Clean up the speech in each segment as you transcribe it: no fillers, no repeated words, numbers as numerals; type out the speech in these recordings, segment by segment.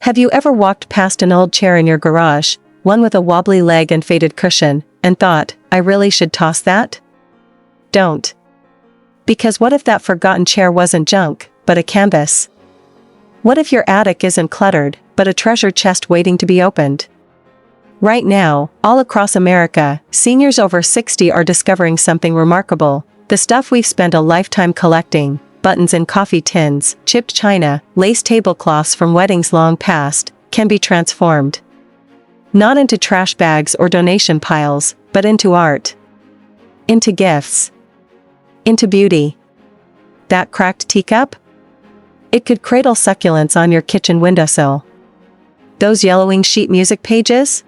Have you ever walked past an old chair in your garage, one with a wobbly leg and faded cushion, and thought, I really should toss that? Don't. Because what if that forgotten chair wasn't junk, but a canvas? What if your attic isn't cluttered, but a treasure chest waiting to be opened? Right now, all across America, seniors over 60 are discovering something remarkable: the stuff we've spent a lifetime collecting, buttons in coffee tins, chipped china, lace tablecloths from weddings long past, can be transformed. Not into trash bags or donation piles, but into art. Into gifts. Into beauty. That cracked teacup? It could cradle succulents on your kitchen windowsill. Those yellowing sheet music pages?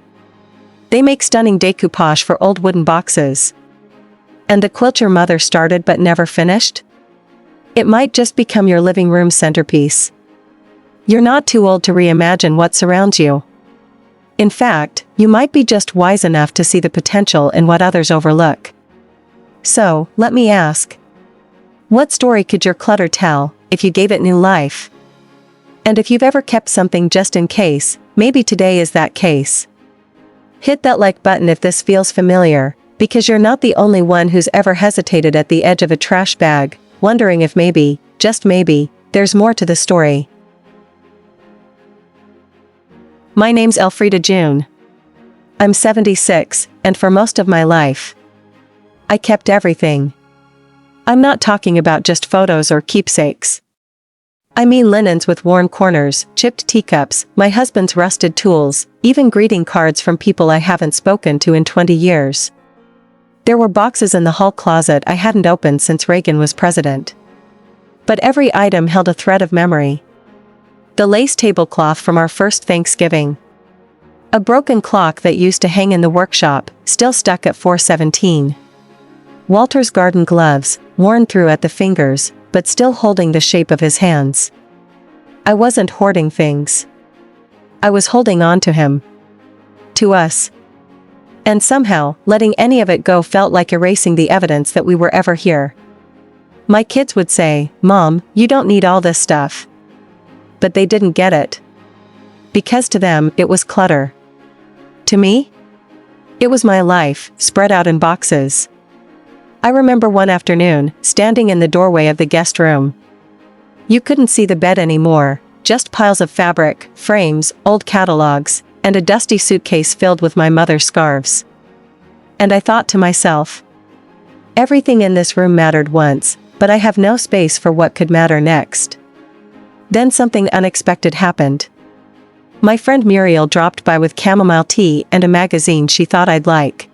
They make stunning decoupage for old wooden boxes. And the quilt your mother started but never finished? It might just become your living room centerpiece. You're not too old to reimagine what surrounds you. In fact, you might be just wise enough to see the potential in what others overlook. So, let me ask. What story could your clutter tell, if you gave it new life? And if you've ever kept something just in case, maybe today is that case. Hit that like button if this feels familiar, because you're not the only one who's ever hesitated at the edge of a trash bag, wondering if maybe, just maybe, there's more to the story. My name's Elfrida June. I'm 76, and for most of my life, I kept everything. I'm not talking about just photos or keepsakes. I mean linens with worn corners, chipped teacups, my husband's rusted tools, even greeting cards from people I haven't spoken to in 20 years. There were boxes in the hall closet I hadn't opened since Reagan was president. But every item held a thread of memory. The lace tablecloth from our first Thanksgiving. A broken clock that used to hang in the workshop, still stuck at 417. Walter's garden gloves, worn through at the fingers, but still holding the shape of his hands. I wasn't hoarding things. I was holding on to him. To us. And somehow, letting any of it go felt like erasing the evidence that we were ever here. My kids would say, Mom, you don't need all this stuff. But they didn't get it. Because to them, it was clutter. To me? It was my life, spread out in boxes. I remember one afternoon, standing in the doorway of the guest room. You couldn't see the bed anymore, just piles of fabric, frames, old catalogs, and a dusty suitcase filled with my mother's scarves. And I thought to myself, everything in this room mattered once, but I have no space for what could matter next. Then something unexpected happened. My friend Muriel dropped by with chamomile tea and a magazine she thought I'd like.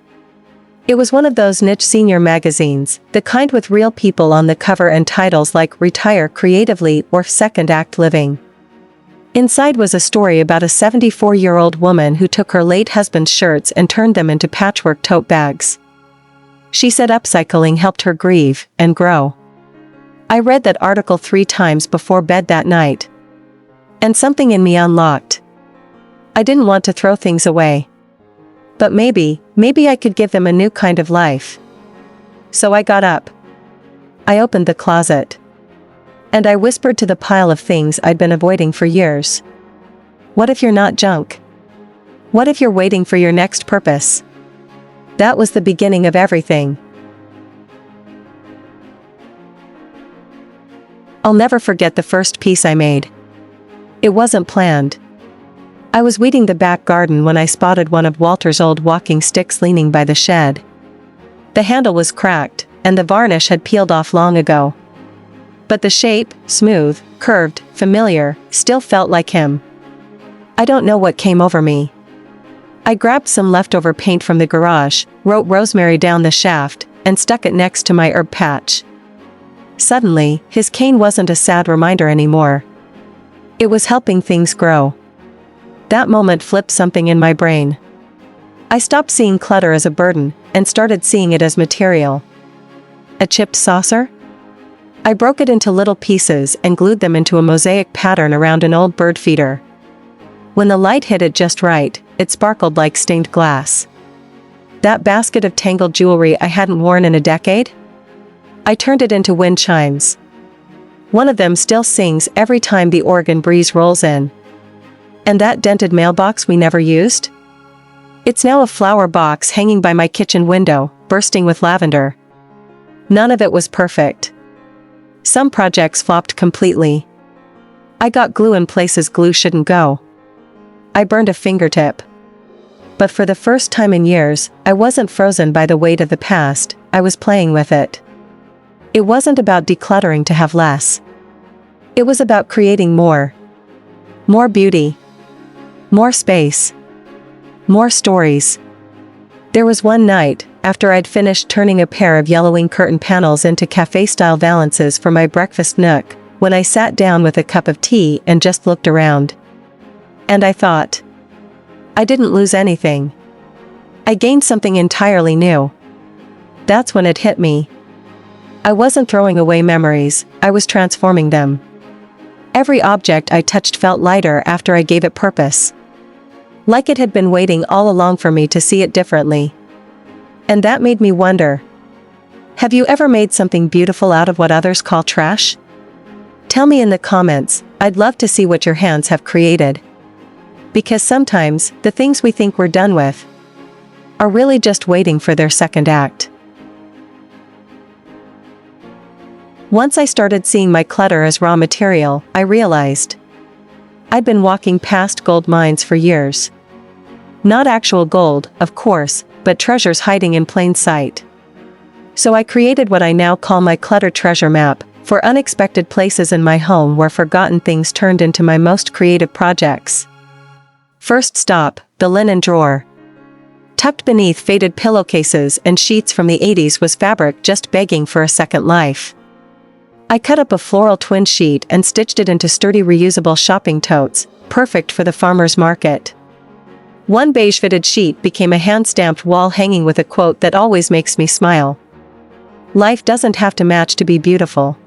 It was one of those niche senior magazines, the kind with real people on the cover and titles like Retire Creatively or Second Act Living. Inside was a story about a 74-year-old woman who took her late husband's shirts and turned them into patchwork tote bags. She said upcycling helped her grieve and grow. I read that article 3 times before bed that night. And something in me unlocked. I didn't want to throw things away. But maybe I could give them a new kind of life. So I got up. I opened the closet. And I whispered to the pile of things I'd been avoiding for years. What if you're not junk? What if you're waiting for your next purpose? That was the beginning of everything. I'll never forget the first piece I made. It wasn't planned. I was weeding the back garden when I spotted one of Walter's old walking sticks leaning by the shed. The handle was cracked, and the varnish had peeled off long ago. But the shape, smooth, curved, familiar, still felt like him. I don't know what came over me. I grabbed some leftover paint from the garage, wrote rosemary down the shaft, and stuck it next to my herb patch. Suddenly, his cane wasn't a sad reminder anymore. It was helping things grow. That moment flipped something in my brain. I stopped seeing clutter as a burden, and started seeing it as material. A chipped saucer? I broke it into little pieces and glued them into a mosaic pattern around an old bird feeder. When the light hit it just right, it sparkled like stained glass. That basket of tangled jewelry I hadn't worn in a decade? I turned it into wind chimes. One of them still sings every time the Oregon breeze rolls in. And that dented mailbox we never used? It's now a flower box hanging by my kitchen window, bursting with lavender. None of it was perfect. Some projects flopped completely. I got glue in places glue shouldn't go. I burned a fingertip. But for the first time in years, I wasn't frozen by the weight of the past, I was playing with it. It wasn't about decluttering to have less. It was about creating more. More beauty. More space. More stories. There was one night, after I'd finished turning a pair of yellowing curtain panels into cafe-style valances for my breakfast nook, when I sat down with a cup of tea and just looked around. And I thought, I didn't lose anything. I gained something entirely new. That's when it hit me. I wasn't throwing away memories, I was transforming them. Every object I touched felt lighter after I gave it purpose. Like it had been waiting all along for me to see it differently. And that made me wonder. Have you ever made something beautiful out of what others call trash? Tell me in the comments, I'd love to see what your hands have created. Because sometimes, the things we think we're done with are really just waiting for their second act. Once I started seeing my clutter as raw material, I realized I'd been walking past gold mines for years. Not actual gold, of course, but treasures hiding in plain sight. So I created what I now call my clutter treasure map, for unexpected places in my home where forgotten things turned into my most creative projects. First stop, the linen drawer. Tucked beneath faded pillowcases and sheets from the 80s was fabric just begging for a second life. I cut up a floral twin sheet and stitched it into sturdy reusable shopping totes, perfect for the farmer's market. One beige fitted sheet became a hand-stamped wall hanging with a quote that always makes me smile. Life doesn't have to match to be beautiful.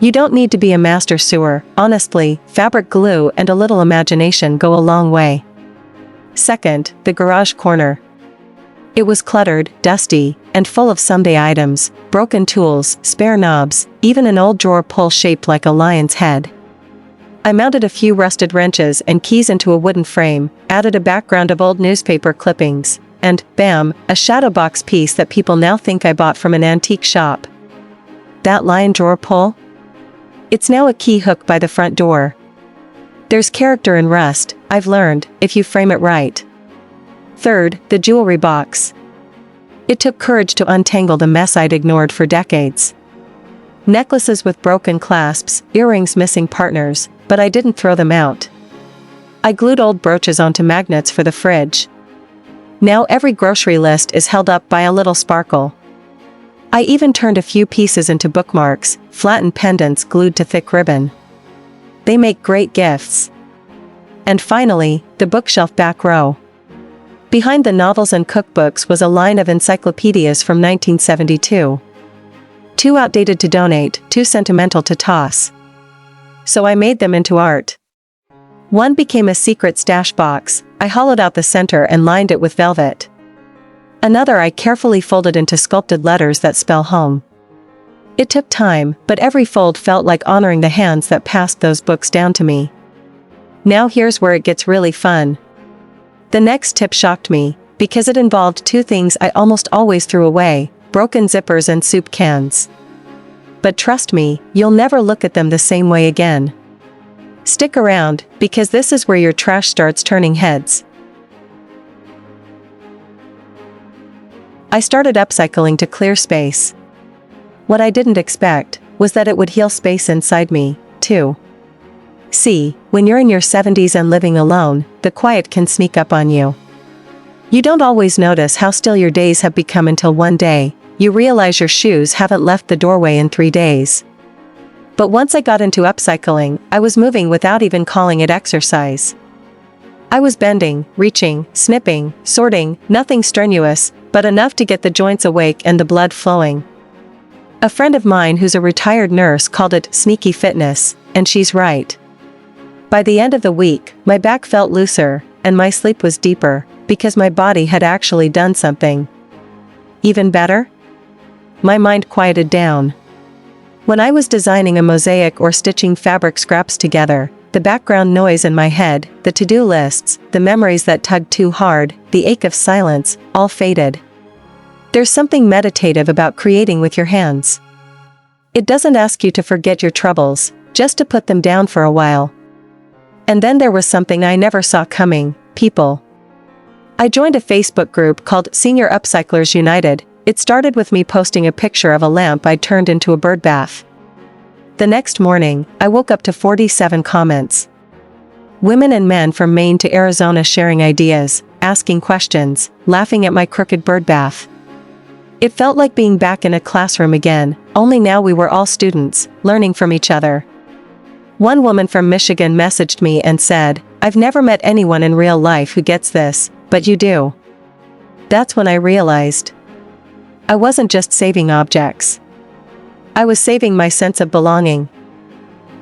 You don't need to be a master sewer, honestly, fabric glue and a little imagination go a long way. Second, the garage corner. It was cluttered, dusty, and full of someday items, broken tools, spare knobs, even an old drawer pull shaped like a lion's head. I mounted a few rusted wrenches and keys into a wooden frame, added a background of old newspaper clippings, and, bam, a shadow box piece that people now think I bought from an antique shop. That lion drawer pull? It's now a key hook by the front door. There's character in rust, I've learned, if you frame it right. Third, the jewelry box. It took courage to untangle the mess I'd ignored for decades. Necklaces with broken clasps, earrings missing partners, but I didn't throw them out. I glued old brooches onto magnets for the fridge. Now every grocery list is held up by a little sparkle. I even turned a few pieces into bookmarks, flattened pendants glued to thick ribbon. They make great gifts. And finally, the bookshelf back row. Behind the novels and cookbooks was a line of encyclopedias from 1972. Too outdated to donate, too sentimental to toss. So I made them into art. One became a secret stash box, I hollowed out the center and lined it with velvet. Another I carefully folded into sculpted letters that spell home. It took time, but every fold felt like honoring the hands that passed those books down to me. Now here's where it gets really fun. The next tip shocked me, because it involved two things I almost always threw away, broken zippers and soup cans. But trust me, you'll never look at them the same way again. Stick around, because this is where your trash starts turning heads. I started upcycling to clear space. What I didn't expect was that it would heal space inside me, too. See, when you're in your 70s and living alone, the quiet can sneak up on you. You don't always notice how still your days have become until one day, you realize your shoes haven't left the doorway in 3 days. But once I got into upcycling, I was moving without even calling it exercise. I was bending, reaching, snipping, sorting, nothing strenuous, but enough to get the joints awake and the blood flowing. A friend of mine who's a retired nurse called it sneaky fitness, and she's right. By the end of the week, my back felt looser, and my sleep was deeper, because my body had actually done something. Even better? My mind quieted down. When I was designing a mosaic or stitching fabric scraps together, the background noise in my head, the to-do lists, the memories that tugged too hard, the ache of silence, all faded. There's something meditative about creating with your hands. It doesn't ask you to forget your troubles, just to put them down for a while. And then there was something I never saw coming: people. I joined a Facebook group called Senior Upcyclers United. It started with me posting a picture of a lamp I'd turned into a bird bath. The next morning, I woke up to 47 comments. Women and men from Maine to Arizona sharing ideas, asking questions, laughing at my crooked bird bath. It felt like being back in a classroom again, only now we were all students, learning from each other. One woman from Michigan messaged me and said, "I've never met anyone in real life who gets this, but you do." That's when I realized I wasn't just saving objects. I was saving my sense of belonging.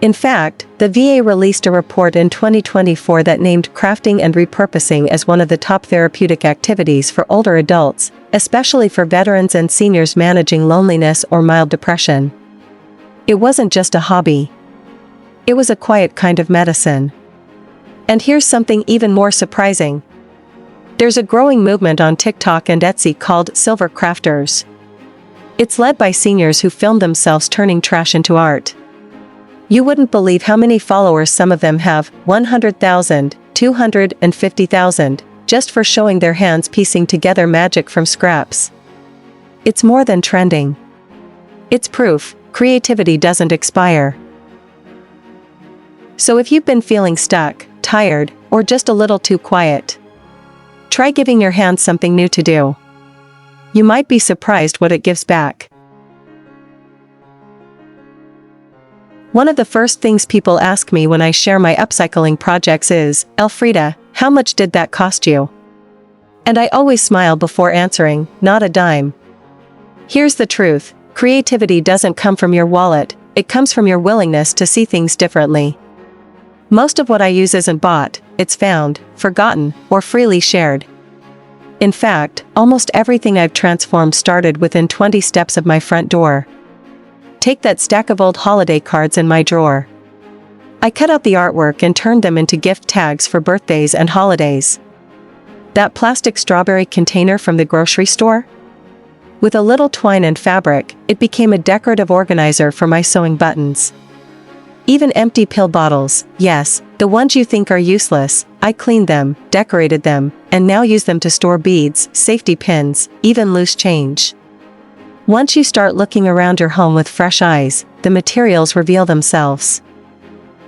In fact, the VA released a report in 2024 that named crafting and repurposing as one of the top therapeutic activities for older adults, especially for veterans and seniors managing loneliness or mild depression. It wasn't just a hobby. It was a quiet kind of medicine. And here's something even more surprising. There's a growing movement on TikTok and Etsy called Silver Crafters. It's led by seniors who film themselves turning trash into art. You wouldn't believe how many followers some of them have: 100,000, 250,000, just for showing their hands piecing together magic from scraps. It's more than trending. It's proof creativity doesn't expire. So if you've been feeling stuck, tired, or just a little too quiet, try giving your hands something new to do. You might be surprised what it gives back. One of the first things people ask me when I share my upcycling projects is, "Elfrida, how much did that cost you?" And I always smile before answering, "Not a dime." Here's the truth: creativity doesn't come from your wallet, it comes from your willingness to see things differently. Most of what I use isn't bought, it's found, forgotten, or freely shared. In fact, almost everything I've transformed started within 20 steps of my front door. Take that stack of old holiday cards in my drawer. I cut out the artwork and turned them into gift tags for birthdays and holidays. That plastic strawberry container from the grocery store? With a little twine and fabric, it became a decorative organizer for my sewing buttons. Even empty pill bottles, yes, the ones you think are useless, I cleaned them, decorated them, and now use them to store beads, safety pins, even loose change. Once you start looking around your home with fresh eyes, the materials reveal themselves.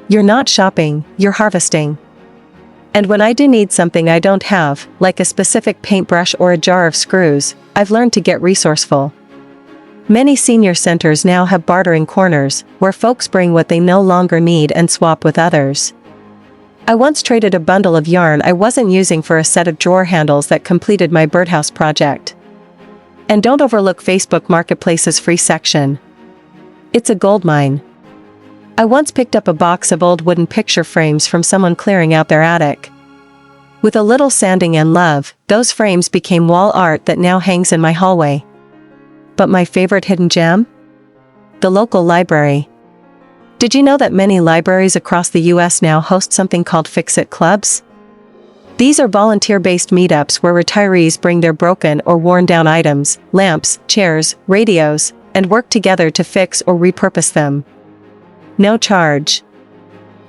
You're not shopping, you're harvesting. And when I do need something I don't have, like a specific paintbrush or a jar of screws, I've learned to get resourceful. Many senior centers now have bartering corners, where folks bring what they no longer need and swap with others. I once traded a bundle of yarn I wasn't using for a set of drawer handles that completed my birdhouse project. And don't overlook Facebook Marketplace's free section. It's a goldmine. I once picked up a box of old wooden picture frames from someone clearing out their attic. With a little sanding and love, those frames became wall art that now hangs in my hallway. But my favorite hidden gem? The local library. Did you know that many libraries across the US now host something called Fix-It clubs? These are volunteer-based meetups where retirees bring their broken or worn-down items, lamps, chairs, radios, and work together to fix or repurpose them. No charge.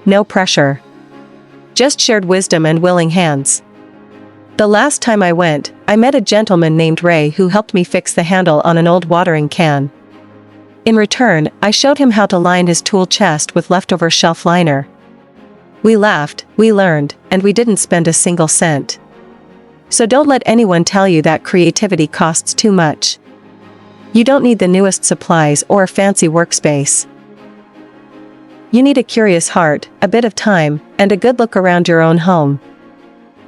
No pressure. Just shared wisdom and willing hands. The last time I went, I met a gentleman named Ray who helped me fix the handle on an old watering can. In return, I showed him how to line his tool chest with leftover shelf liner. We laughed, we learned, and we didn't spend a single cent. So don't let anyone tell you that creativity costs too much. You don't need the newest supplies or a fancy workspace. You need a curious heart, a bit of time, and a good look around your own home.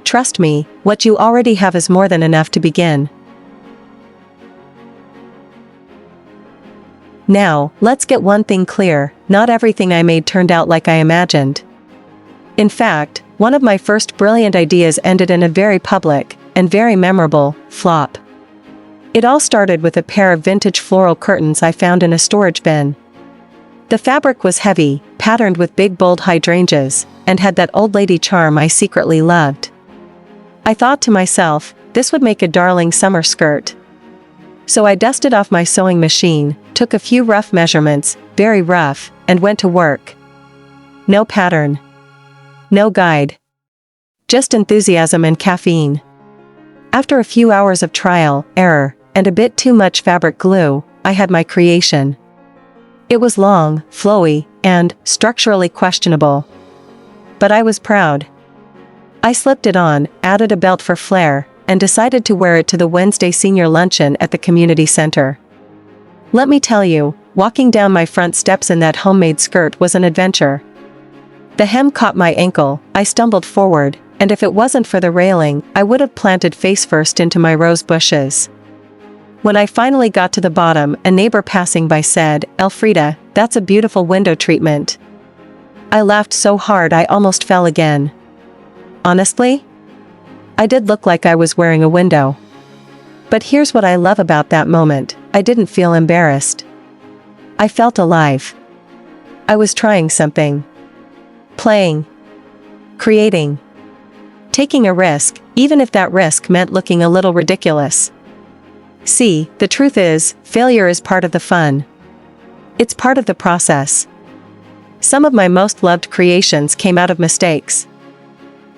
Trust me, what you already have is more than enough to begin. Now, let's get one thing clear: not everything I made turned out like I imagined. In fact, one of my first brilliant ideas ended in a very public, and very memorable, flop. It all started with a pair of vintage floral curtains I found in a storage bin. The fabric was heavy, patterned with big bold hydrangeas, and had that old lady charm I secretly loved. I thought to myself, this would make a darling summer skirt. So I dusted off my sewing machine, took a few rough measurements, very rough, and went to work. No pattern. No guide. Just enthusiasm and caffeine. After a few hours of trial, error, and a bit too much fabric glue, I had my creation. It was long, flowy, and structurally questionable. But I was proud. I slipped it on, added a belt for flair, and decided to wear it to the Wednesday senior luncheon at the community center. Let me tell you, walking down my front steps in that homemade skirt was an adventure. The hem caught my ankle, I stumbled forward, and if it wasn't for the railing, I would have planted face first into my rose bushes. When I finally got to the bottom, a neighbor passing by said, "Elfrida, that's a beautiful window treatment." I laughed so hard I almost fell again. Honestly? I did look like I was wearing a window. But here's what I love about that moment, I didn't feel embarrassed. I felt alive. I was trying something. Playing. Creating. Taking a risk, even if that risk meant looking a little ridiculous. See, the truth is, failure is part of the fun. It's part of the process. Some of my most loved creations came out of mistakes.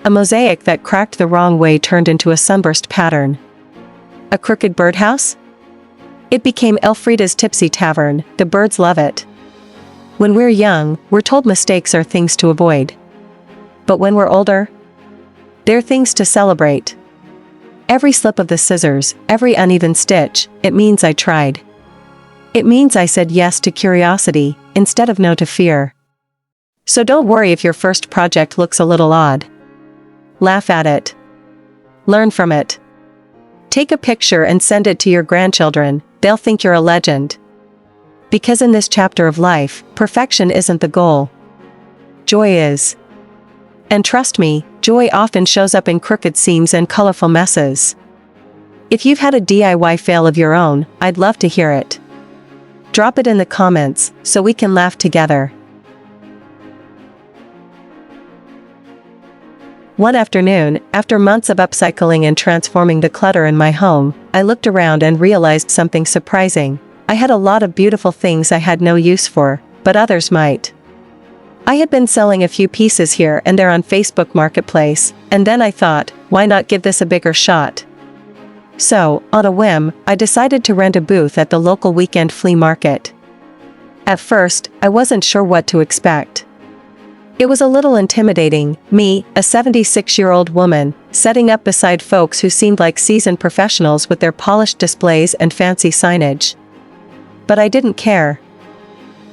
A mosaic that cracked the wrong way turned into a sunburst pattern. A crooked birdhouse? It became Elfrida's Tipsy Tavern, the birds love it. When we're young, we're told mistakes are things to avoid. But when we're older, they're things to celebrate. Every slip of the scissors, every uneven stitch, it means I tried. It means I said yes to curiosity, instead of no to fear. So don't worry if your first project looks a little odd. Laugh at it. Learn from it. Take a picture and send it to your grandchildren, they'll think you're a legend. Because in this chapter of life, perfection isn't the goal. Joy is. And trust me, joy often shows up in crooked seams and colorful messes. If you've had a DIY fail of your own, I'd love to hear it. Drop it in the comments, so we can laugh together. One afternoon, after months of upcycling and transforming the clutter in my home, I looked around and realized something surprising. I had a lot of beautiful things I had no use for, but others might. I had been selling a few pieces here and there on Facebook Marketplace, and then I thought, why not give this a bigger shot? So, on a whim, I decided to rent a booth at the local weekend flea market. At first, I wasn't sure what to expect. It was a little intimidating, me, a 76-year-old woman, setting up beside folks who seemed like seasoned professionals with their polished displays and fancy signage. But I didn't care.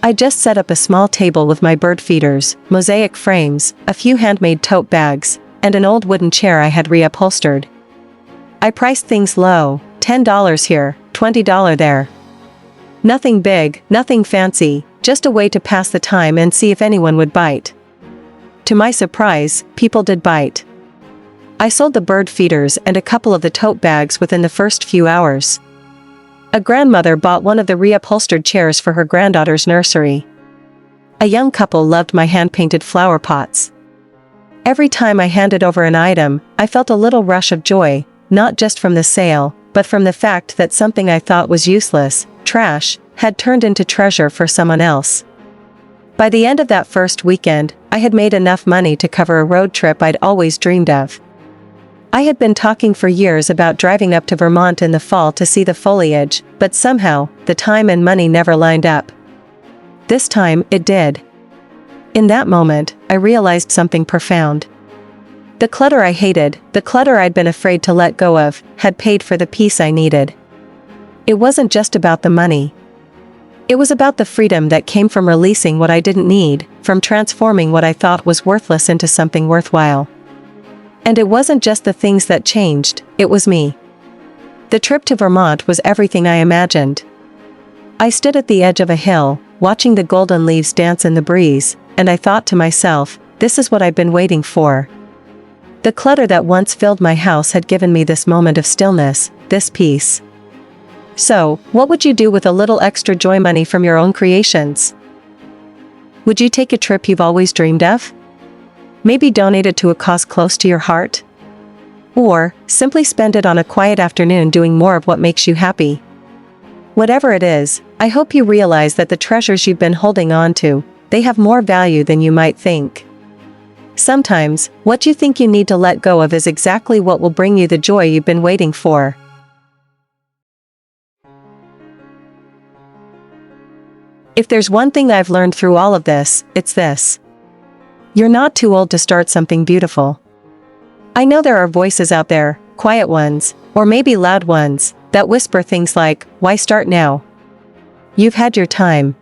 I just set up a small table with my bird feeders, mosaic frames, a few handmade tote bags, and an old wooden chair I had reupholstered. I priced things low, $10 here, $20 there. Nothing big, nothing fancy, just a way to pass the time and see if anyone would bite. To my surprise, people did bite. I sold the bird feeders and a couple of the tote bags within the first few hours. A grandmother bought one of the reupholstered chairs for her granddaughter's nursery. A young couple loved my hand-painted flower pots. Every time I handed over an item, I felt a little rush of joy, not just from the sale, but from the fact that something I thought was useless, trash, had turned into treasure for someone else. By the end of that first weekend, I had made enough money to cover a road trip I'd always dreamed of. I had been talking for years about driving up to Vermont in the fall to see the foliage, but somehow, the time and money never lined up. This time, it did. In that moment, I realized something profound. The clutter I hated, the clutter I'd been afraid to let go of, had paid for the peace I needed. It wasn't just about the money. It was about the freedom that came from releasing what I didn't need, from transforming what I thought was worthless into something worthwhile. And it wasn't just the things that changed, it was me. The trip to Vermont was everything I imagined. I stood at the edge of a hill, watching the golden leaves dance in the breeze, and I thought to myself, this is what I've been waiting for. The clutter that once filled my house had given me this moment of stillness, this peace. So, what would you do with a little extra joy money from your own creations? Would you take a trip you've always dreamed of? Maybe donate it to a cause close to your heart? Or simply spend it on a quiet afternoon doing more of what makes you happy? Whatever it is, I hope you realize that the treasures you've been holding on to, they have more value than you might think. Sometimes, what you think you need to let go of is exactly what will bring you the joy you've been waiting for. If there's one thing I've learned through all of this, it's this. You're not too old to start something beautiful. I know there are voices out there, quiet ones, or maybe loud ones, that whisper things like, "Why start now? You've had your time.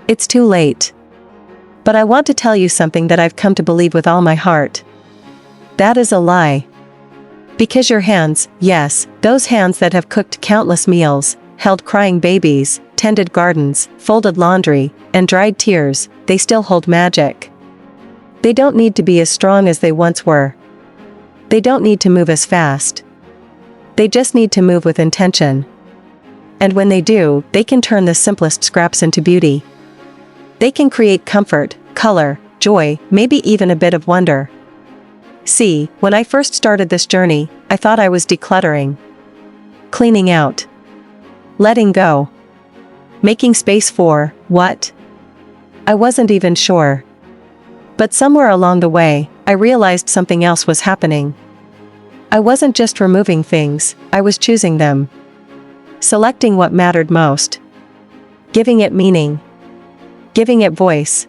It's too late." But I want to tell you something that I've come to believe with all my heart. That is a lie. Because your hands, yes, those hands that have cooked countless meals, held crying babies, tended gardens, folded laundry, and dried tears, they still hold magic. They don't need to be as strong as they once were. They don't need to move as fast. They just need to move with intention. And when they do, they can turn the simplest scraps into beauty. They can create comfort, color, joy, maybe even a bit of wonder. See, when I first started this journey, I thought I was decluttering. Cleaning out. Letting go. Making space for, what? I wasn't even sure. But somewhere along the way, I realized something else was happening. I wasn't just removing things, I was choosing them. Selecting what mattered most. Giving it meaning. Giving it voice.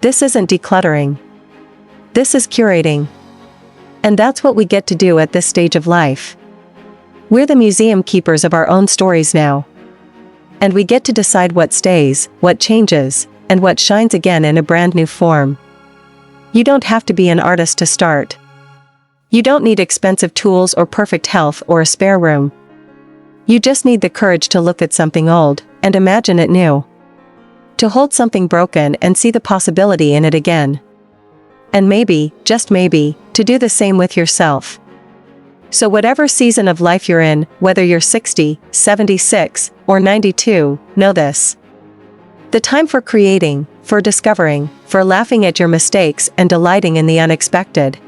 This isn't decluttering. This is curating. And that's what we get to do at this stage of life. We're the museum keepers of our own stories now. And we get to decide what stays, what changes, and what shines again in a brand new form. You don't have to be an artist to start. You don't need expensive tools or perfect health or a spare room. You just need the courage to look at something old and imagine it new. To hold something broken and see the possibility in it again. And maybe, just maybe, to do the same with yourself. So whatever season of life you're in, whether you're 60, 76, or 92, know this. The time for creating, for discovering, for laughing at your mistakes and delighting in the unexpected.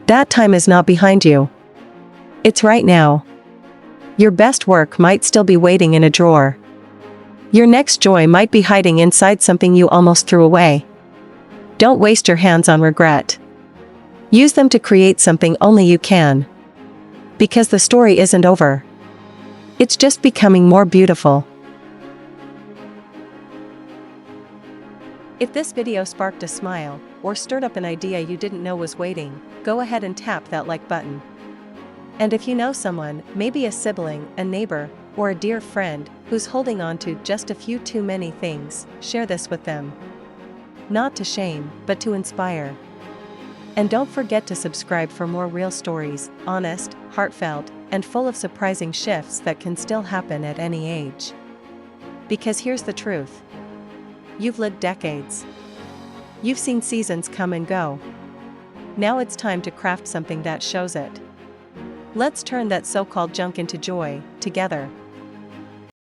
That time is not behind you. It's right now. Your best work might still be waiting in a drawer. Your next joy might be hiding inside something you almost threw away. Don't waste your hands on regret. Use them to create something only you can. Because the story isn't over. It's just becoming more beautiful. If this video sparked a smile, or stirred up an idea you didn't know was waiting, go ahead and tap that like button. And if you know someone, maybe a sibling, a neighbor, or a dear friend, who's holding on to just a few too many things, share this with them. Not to shame, but to inspire. And don't forget to subscribe for more real stories, honest, heartfelt, and full of surprising shifts that can still happen at any age. Because here's the truth. You've lived decades. You've seen seasons come and go. Now it's time to craft something that shows it. Let's turn that so-called junk into joy, together.